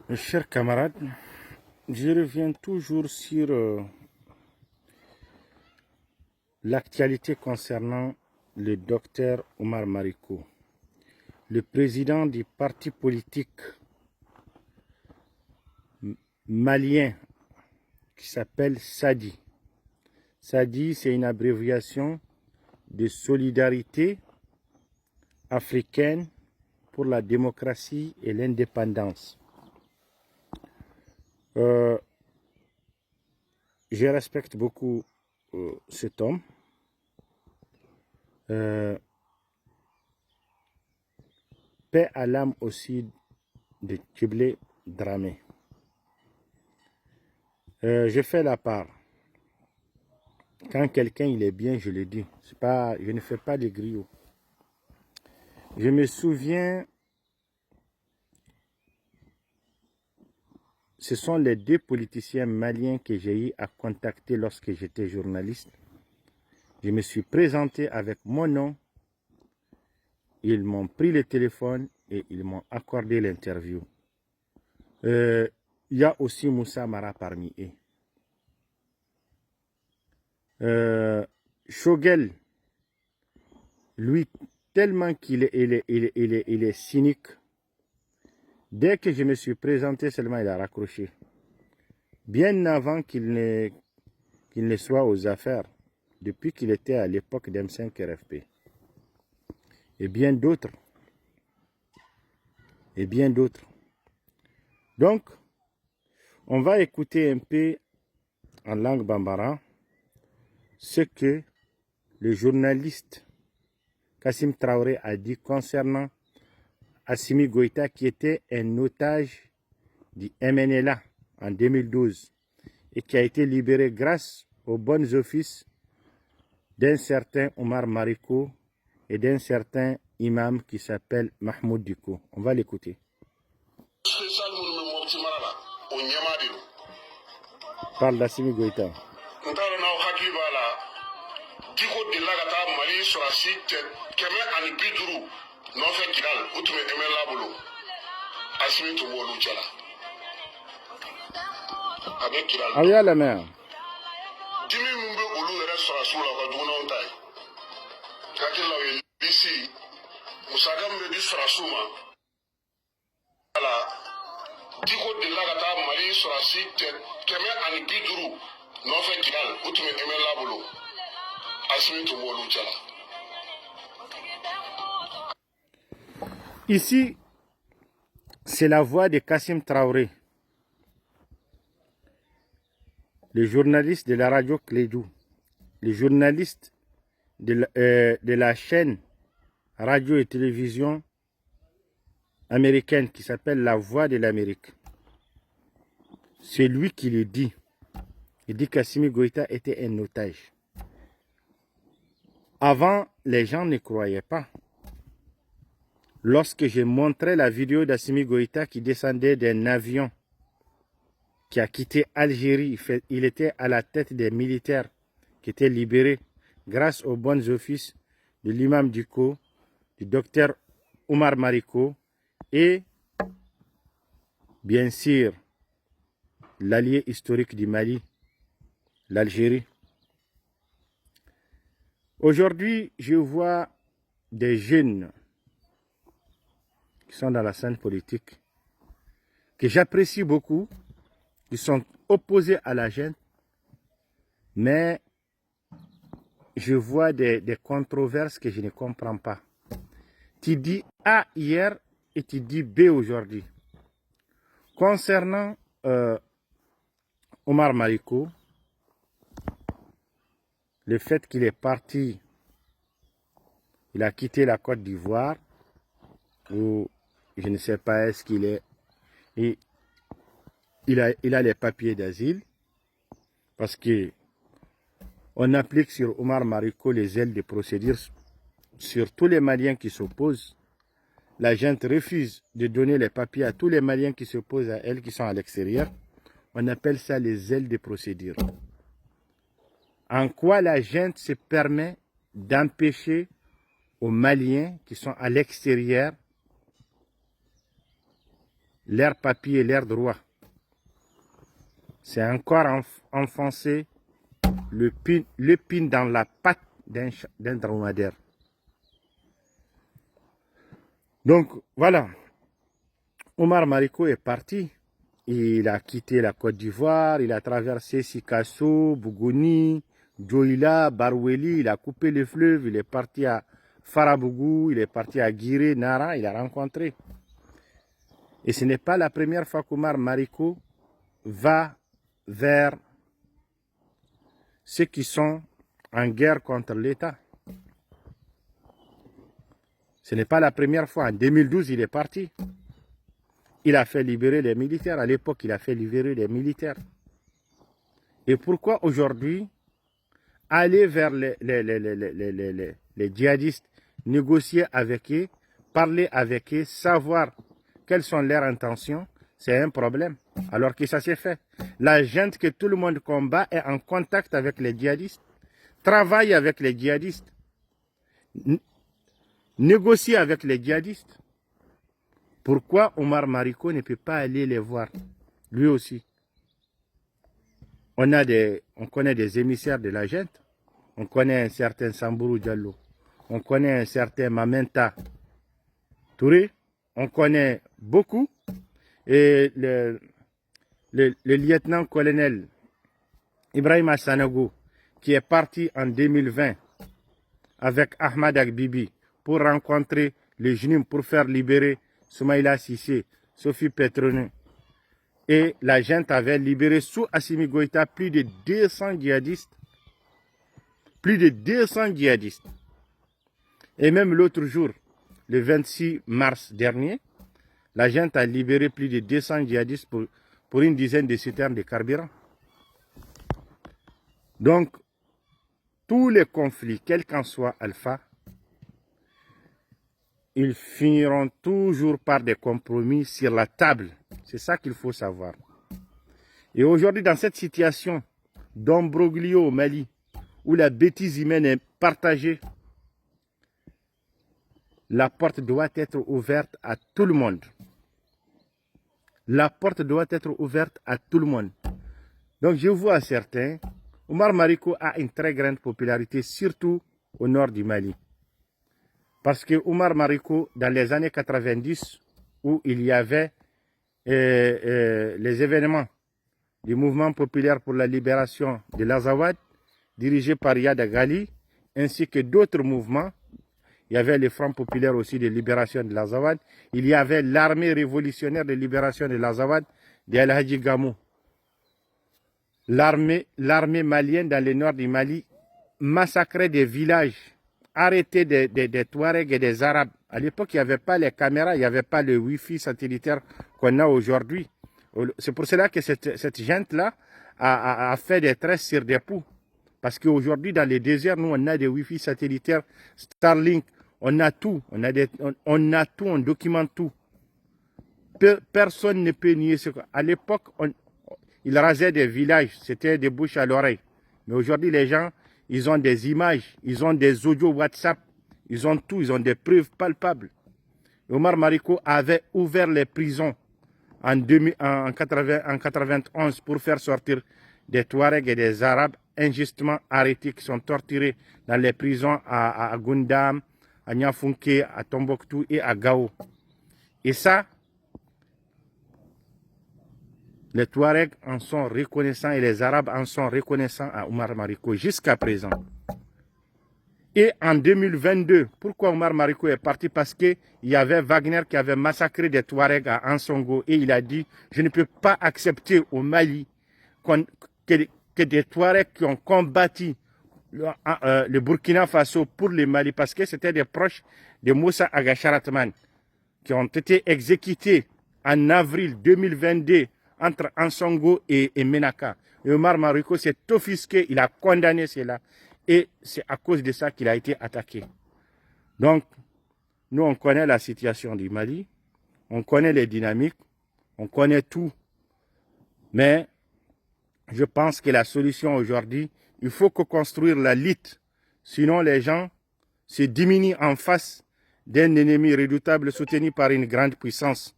Mes chers camarades, je reviens toujours sur l'actualité concernant le docteur Omar Mariko, le président du parti politique malien qui s'appelle SADI. SADI, c'est une abréviation de Solidarité africaine pour la démocratie et l'indépendance. Je respecte beaucoup cet homme. Paix à l'âme aussi de Tchiblé Dramé. Je fais la part. Quand quelqu'un il est bien, je le dis. Je ne fais pas de griots. Je me souviens, ce sont les deux politiciens maliens que j'ai eu à contacter lorsque j'étais journaliste. Je me suis présenté avec mon nom. Ils m'ont pris le téléphone et ils m'ont accordé l'interview. Il y a aussi Moussa Mara parmi eux. Shogel, lui, tellement qu'il est cynique, dès que je me suis présenté seulement, il a raccroché. Bien avant qu'il ne soit aux affaires, depuis qu'il était à l'époque d'M5 RFP. Et bien d'autres. Et bien d'autres. Donc, on va écouter un peu en langue bambara ce que le journaliste Kassim Traoré a dit concernant Assimi Goïta qui était un otage du MNLA en 2012 et qui a été libéré grâce aux bons offices d'un certain Omar Mariko et d'un certain imam qui s'appelle Mahmoud Diko. On va l'écouter. Parle d'Assimi Goïta. Diko de la ka taa Mali sɔrɔsi kɛmɛ ani 50 nɔfɛ Kidal o tun bɛ MNLA bolo Assimi tun b'olu cɛla a bɛ Kidal aw y'a lamɛn yan dimi min bɛ olu yɛrɛ sɔrɔsiw la u ka dugunanw ta ye hakili la o ye lisi musaka min bɛ di sɔrɔsiw ma ala Diko de la ka taa Mali sɔrɔsi kɛmɛ ani 50 nɔfɛ Kidal o tun bɛ MNLA bolo Ici, c'est la voix de Kassim Traoré, le journaliste de la radio Clédou, le journaliste de la chaîne radio et télévision américaine qui s'appelle La Voix de l'Amérique. C'est lui qui le dit. Il dit qu'Assimi Goïta était un otage. Avant, les gens ne croyaient pas. Lorsque j'ai montré la vidéo d'Assimi Goïta qui descendait d'un avion qui a quitté Algérie, il était à la tête des militaires qui étaient libérés grâce aux bons offices de l'imam Diko, du docteur Omar Mariko et bien sûr l'allié historique du Mali, l'Algérie. Aujourd'hui, je vois des jeunes qui sont dans la scène politique, que j'apprécie beaucoup, qui sont opposés à la junte, mais je vois des controverses que je ne comprends pas. Tu dis A hier et tu dis B aujourd'hui. Concernant Omar Mariko, le fait qu'il est parti, il a quitté la Côte d'Ivoire, ou je ne sais pas est-ce qu'il est, il a les papiers d'asile, parce que on applique sur Omar Mariko les ailes de procédure sur tous les Maliens qui s'opposent. La junte refuse de donner les papiers à tous les Maliens qui s'opposent à elle, qui sont à l'extérieur. On appelle ça les ailes de procédure. En quoi la junte se permet d'empêcher aux Maliens qui sont à l'extérieur l'air papier, l'air droit. C'est encore enfoncer le pin dans la patte d'un dromadaire. Donc voilà, Omar Mariko est parti. Il a quitté la Côte d'Ivoire, il a traversé Sikasso, Bougouni, Djoila, Baroueli, il a coupé le fleuve, il est parti à Farabougou, il est parti à Guiré, Nara, il a rencontré. Et ce n'est pas la première fois qu'Omar Mariko va vers ceux qui sont en guerre contre l'État. Ce n'est pas la première fois. En 2012, il est parti. Il a fait libérer les militaires. À l'époque, il a fait libérer les militaires. Et pourquoi aujourd'hui aller vers les djihadistes, négocier avec eux, parler avec eux, savoir quelles sont leurs intentions, c'est un problème. Alors que ça s'est fait. La gente que tout le monde combat est en contact avec les djihadistes, travaille avec les djihadistes, négocie avec les djihadistes. Pourquoi Omar Mariko ne peut pas aller les voir, lui aussi? On connaît des émissaires de la gente. On connaît un certain Samburu Diallo. On connaît un certain Mamenta Touré. On connaît beaucoup. Et le lieutenant-colonel Ibrahim Sanogo, qui est parti en 2020 avec Ahmad Agbibi pour rencontrer les Jnim pour faire libérer Soumaïla Sissé, Sophie Petronou. Et la gente avait libéré sous Assimi Goïta plus de 200 djihadistes. Plus de 200 djihadistes. Et même l'autre jour, le 26 mars dernier, la gente a libéré plus de 200 djihadistes pour une dizaine de citernes de carburant. Donc, tous les conflits, quel qu'en soit Alpha, ils finiront toujours par des compromis sur la table. C'est ça qu'il faut savoir. Et aujourd'hui, dans cette situation d'imbroglio au Mali, où la bêtise humaine est partagée, la porte doit être ouverte à tout le monde. La porte doit être ouverte à tout le monde. Donc je vois certains, Omar Mariko a une très grande popularité, surtout au nord du Mali. Parce que Omar Mariko, dans les années 90, où il y avait les événements du mouvement populaire pour la libération de l'Azawad, dirigé par Yad Ghali, ainsi que d'autres mouvements, il y avait le Front populaire aussi de libération de l'Azawad, il y avait l'armée révolutionnaire de libération de l'Azawad, d'El Hadji Gamou. L'armée malienne dans le nord du Mali massacrait des villages, arrêtait des Touaregs et des Arabes. À l'époque, il n'y avait pas les caméras, il n'y avait pas le Wi-Fi satellitaire qu'on a aujourd'hui. C'est pour cela que cette gente-là a fait des tresses sur des poux. Parce qu'aujourd'hui, dans les déserts, nous, on a des Wi-Fi satellitaires, Starlink, on a tout. On a tout, on documente tout. Personne ne peut nier ce qu'à l'époque, ils rasaient des villages, c'était des bouches à l'oreille. Mais aujourd'hui, les gens, ils ont des images, ils ont des audios WhatsApp, ils ont tout, ils ont des preuves palpables. Omar Mariko avait ouvert les prisons en 91 pour faire sortir des Touaregs et des Arabes injustement arrêtés qui sont torturés dans les prisons à Gundam, à Niafunke, à Tombouctou et à Gao. Et ça, les Touaregs en sont reconnaissants et les Arabes en sont reconnaissants à Omar Mariko jusqu'à présent. Et en 2022, pourquoi Omar Mariko est parti? Parce qu'il y avait Wagner qui avait massacré des Touaregs à Ansongo et il a dit « Je ne peux pas accepter au Mali que des Touaregs qui ont combattu le Burkina Faso pour le Mali parce que c'était des proches de Moussa Agacharatman qui ont été exécutés en avril 2022 entre Ansongo et Menaka. Et Omar Mariko s'est offusqué, il a condamné cela. Et c'est à cause de ça qu'il a été attaqué. Donc, nous, on connaît la situation du Mali, on connaît les dynamiques, on connaît tout. Mais je pense que la solution aujourd'hui, il faut construire la lutte. Sinon, les gens se diminuent en face d'un ennemi redoutable soutenu par une grande puissance.